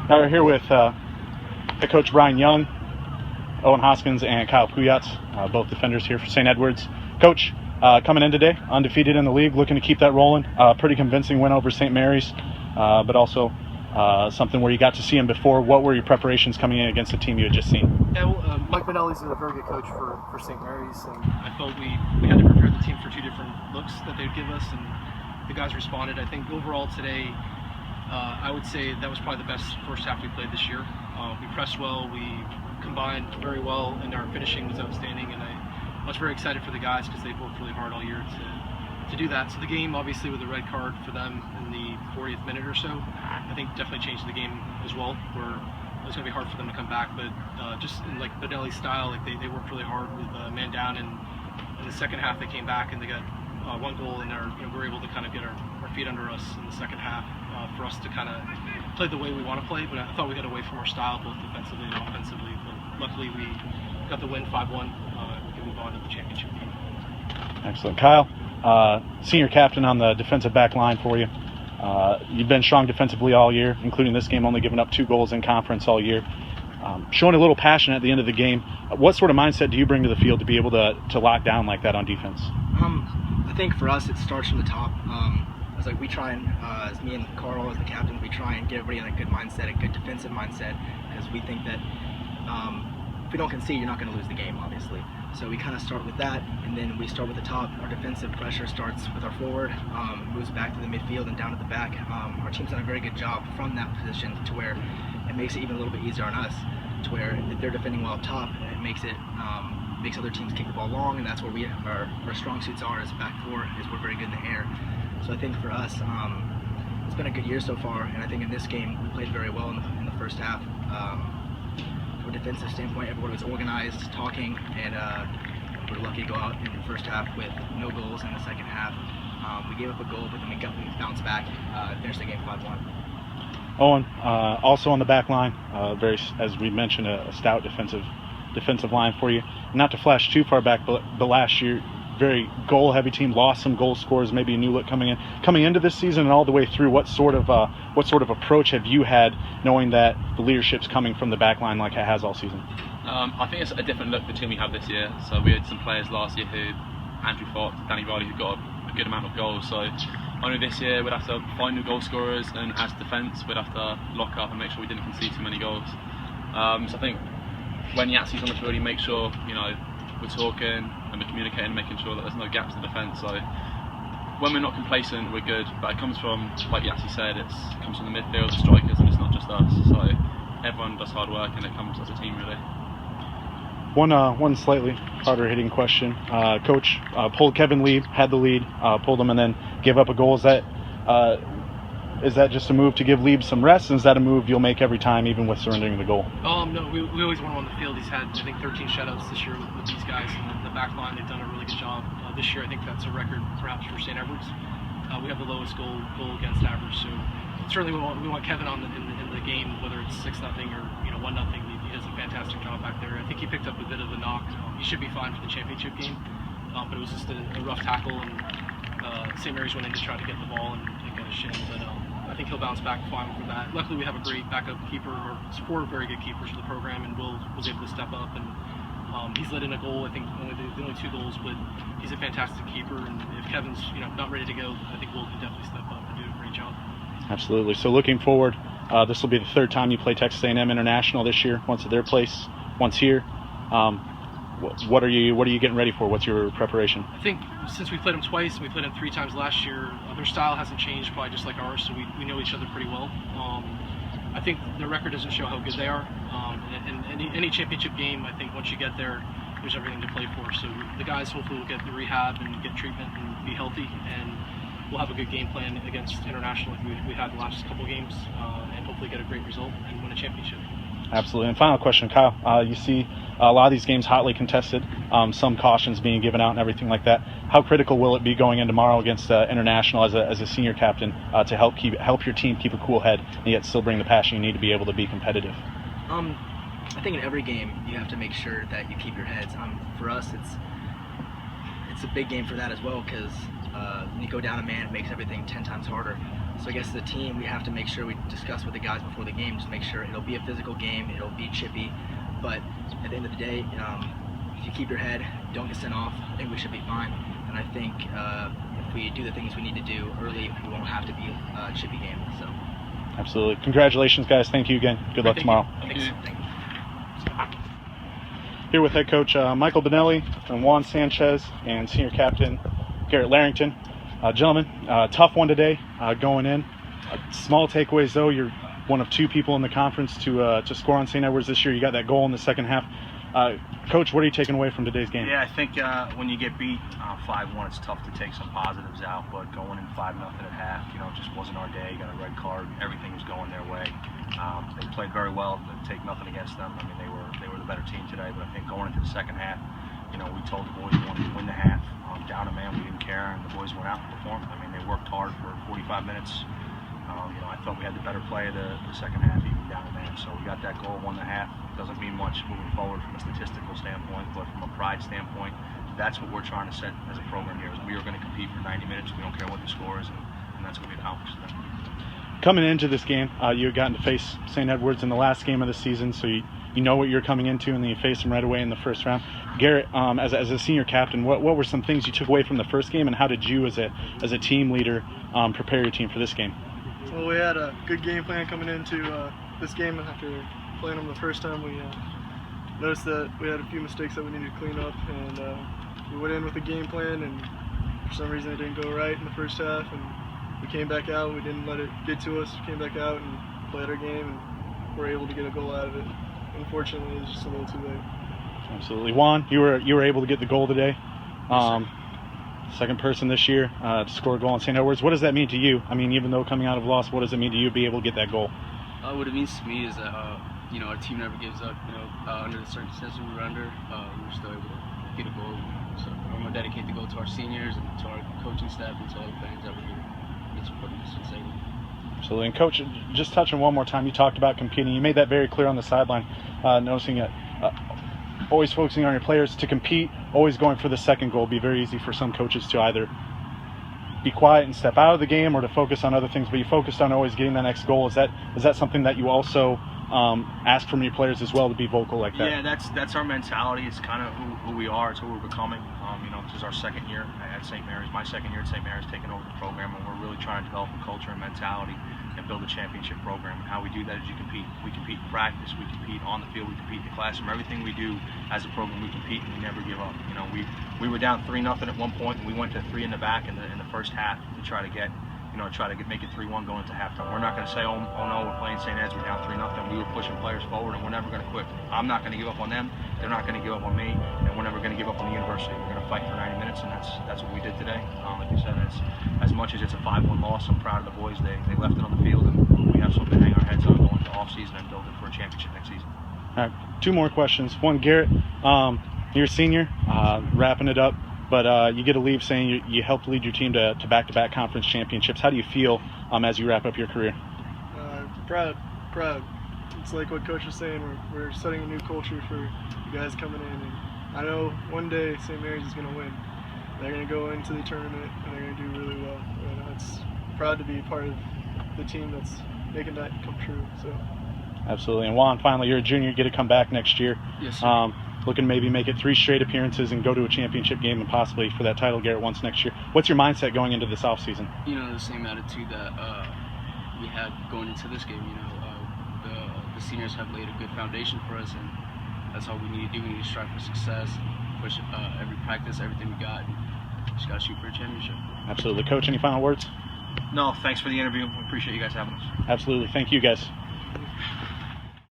Now we're here with head coach Brian Young, Owen Hoskins, and Kyle Puyatz, both defenders here for St. Edwards. Coach, coming in today, undefeated in the league, looking to keep that rolling. Pretty convincing win over St. Mary's, but also something where you got to see him before. What were your preparations coming in against the team you had just seen? Yeah, well, Mike Benelli's a very good coach for St. Mary's, and I felt we had to prepare the team for two different looks that they'd give us, and the guys responded. I think overall today, I would say that was probably the best first half we played this year. We pressed well, we combined very well, and our finishing was outstanding, and I was very excited for the guys because they've worked really hard all year to do that. So the game, obviously with the red card for them in the 40th minute or so, I think definitely changed the game as well, where it was going to be hard for them to come back, but just in like Benelli's style, like they worked really hard with man down, and in the second half they came back and they got one goal, and we were able to kind of get our feet under us in the second half for us to kind of play the way we want to play. But I thought we got away from our style, both defensively and offensively. But luckily we got the win 5-1. We can move on to the championship game. Excellent. Kyle, senior captain on the defensive back line for you. You've been strong defensively all year, including this game, only giving up 2 goals in conference all year. Showing a little passion at the end of the game. What sort of mindset do you bring to the field to be able to lock down like that on defense? I think for us it starts from the top. It's like we try and, as me and Carl as the captain, we try and get everybody in a good mindset, a good defensive mindset, because we think that if we don't concede, you're not going to lose the game, obviously. So we kind of start with that, and then we start with the top. Our defensive pressure starts with our forward, moves back to the midfield and down to the back. Our team's done a very good job from that position to where it makes it even a little bit easier on us, to where if they're defending well up top, it makes other teams kick the ball long, and that's where our strong suits are as back four, is we're very good in the air. So I think for us, it's been a good year so far, and I think in this game we played very well in the first half. From a defensive standpoint, everybody was organized, talking, and we were lucky to go out in the first half with no goals in the second half. We gave up a goal, but then we bounced back, finished the game 5-1. Owen, also on the back line, as we mentioned, a stout defensive line for you. Not to flash too far back, but last year, very goal-heavy team, lost some goal scorers, maybe a new look coming into this season and all the way through. What sort of approach have you had, knowing that the leadership's coming from the back line like it has all season? I think it's a different look the team we have this year. So we had some players last year who, Andrew Fox, Danny Riley, who got a good amount of goals. So only this year we'd have to find new goal scorers, and as defence we'd have to lock up and make sure we didn't concede too many goals. So I think when Yatsi's on the field, he makes sure we're talking and we're communicating, making sure that there's no gaps in defence. So when we're not complacent, we're good. But it comes from, like Yatsi said, it comes from the midfield, the strikers, and it's not just us. So everyone does hard work, and it comes as a team, really. One slightly harder hitting question. Coach pulled Kevin Lee, had the lead, pulled him, and then gave up a goal. Is that just a move to give Lieb some rest, and is that a move you'll make every time, even with surrendering the goal? No, we always want him on the field. He's had, I think, 13 shutouts this year with these guys, and the back line, they've done a really good job. This year, I think that's a record, perhaps, for St. Edwards. We have the lowest goal against average, so certainly we want Kevin on in the game, whether it's 6-0 or 1-0. He does a fantastic job back there. I think he picked up a bit of a knock. He should be fine for the championship game, but it was just a rough tackle, and St. Mary's went in to try to get the ball and got a shin, but I think he'll bounce back fine from that. Luckily, we have a great backup keeper, or 4 very good keepers for the program, and Will was able to step up, and he's let in a goal. I think only 2 goals, but he's a fantastic keeper, and if Kevin's not ready to go, I think Will can definitely step up and do a great job. Absolutely. So looking forward, this will be the 3rd time you play Texas A&M International this year. Once at their place, once here. What are you getting ready for? What's your preparation? I think since we played them twice and we played them 3 times last year, their style hasn't changed, probably just like ours, so we know each other pretty well. I think their record doesn't show how good they are. And any championship game, I think once you get there, there's everything to play for. So the guys hopefully will get the rehab and get treatment and be healthy, and we'll have a good game plan against International like we had the last couple games, and hopefully get a great result and win a championship. Absolutely. And final question, Kyle. You see a lot of these games hotly contested, some cautions being given out and everything like that. How critical will it be going in tomorrow against International as a senior captain to help your team keep a cool head and yet still bring the passion you need to be able to be competitive? I think in every game you have to make sure that you keep your heads. For us, it's a big game for that as well, because when you go down a man, it makes everything 10 times harder. So I guess as a team, we have to make sure we discuss with the guys before the game, just make sure it'll be a physical game, it'll be chippy, but at the end of the day, if you keep your head, don't get sent off, I think we should be fine. And I think if we do the things we need to do early, we won't have to be a chippy game. So. Absolutely. Congratulations, guys. Thank you again. Good luck tomorrow. Thanks. Here with head coach Michael Benelli and Juan Sanchez and senior captain Garrett Larrington. Gentlemen, tough one today going in. Small takeaways though. You're one of two people in the conference to score on St. Edward's this year. You got that goal in the second half. Coach, what are you taking away from today's game? Yeah, I think when you get beat 5-1, it's tough to take some positives out. But going in 5-0 at half, it just wasn't our day. Got a red card. Everything was going their way. They played very well. Take nothing against them. I mean, they were the better team today. But I think going into the second half, we told the boys we wanted to win the half. Down a man, we didn't care, and the boys went out and performed. I mean, they worked hard for 45 minutes. I thought we had the better play of the second half, even down a man. So we got that goal, won the half. Doesn't mean much moving forward from a statistical standpoint, but from a pride standpoint, that's what we're trying to set as a program here. Is we are going to compete for 90 minutes. We don't care what the score is, and that's what we accomplished today. Coming into this game, you had gotten to face St. Edward's in the last game of the season, so you know what you're coming into, and then you face them right away in the first round. Garrett, as a senior captain, what were some things you took away from the first game, and how did you, as a team leader, prepare your team for this game? Well, we had a good game plan coming into this game. After playing them the first time, we noticed that we had a few mistakes that we needed to clean up, and we went in with a game plan, and for some reason it didn't go right in the first half, and we came back out. We didn't let it get to us. We came back out and played our game, and were able to get a goal out of it. Unfortunately, it was just a little too late. Absolutely. Juan, you were able to get the goal today. Second person this year to score a goal on St. Edward's. What does that mean to you? I mean, even though coming out of loss, what does it mean to you to be able to get that goal? What it means to me is that our team never gives up. Under the circumstances we were under, we were still able to get a goal. So I'm gonna dedicate the goal to our seniors and to our coaching staff and to all the fans that were here. It's supporting us to say. Absolutely. And Coach, just touching one more time, you talked about competing. You made that very clear on the sideline, noticing it. Always focusing on your players to compete, always going for the second goal. It'd be very easy for some coaches to either be quiet and step out of the game or to focus on other things, but you focused on always getting the next goal. Is that something that you also ask from your players as well, to be vocal like that? Yeah, that's our mentality. It's kind of who we are. It's who we're becoming. This is our second year at St. Mary's. My second year at St. Mary's, taking over the program, and we're really trying to develop a culture and mentality and build a championship program. And how we do that is you compete. We compete in practice. We compete on the field. We compete in the classroom. Everything we do as a program, we compete and we never give up. We were down 3-0 at one point, and we went to 3 in the back in the first half to try to get. Make it 3-1 going into halftime. We're not going to say, oh no, we're playing St. Ed's, we're down 3-0. We were pushing players forward, and we're never going to quit. I'm not going to give up on them. They're not going to give up on me, and we're never going to give up on the university. We're going to fight for 90 minutes, and that's what we did today. Like you said, as much as it's a 5-1 loss, I'm proud of the boys. They left it on the field, and we have something to hang our heads on going into off-season and building for a championship next season. All right, two more questions. One, Garrett, you're a senior, wrapping it up. But you get to leave saying you helped lead your team to back-to-back conference championships. How do you feel as you wrap up your career? Proud. It's like what Coach was saying. We're setting a new culture for you guys coming in. And I know one day St. Mary's is going to win. They're going to go into the tournament, and they're going to do really well. And it's proud to be part of the team that's making that come true. So. Absolutely. And Juan, finally, you're a junior. You get to come back next year. Yes, sir. Looking to maybe make it 3 straight appearances and go to a championship game and possibly for that title Garrett wants next year. What's your mindset going into this offseason? The same attitude that we had going into this game. The seniors have laid a good foundation for us, and that's all we need to do. We need to strive for success, push every practice, everything we got. Just got to shoot for a championship. Absolutely. Coach, any final words? No, thanks for the interview. We appreciate you guys having us. Absolutely. Thank you, guys.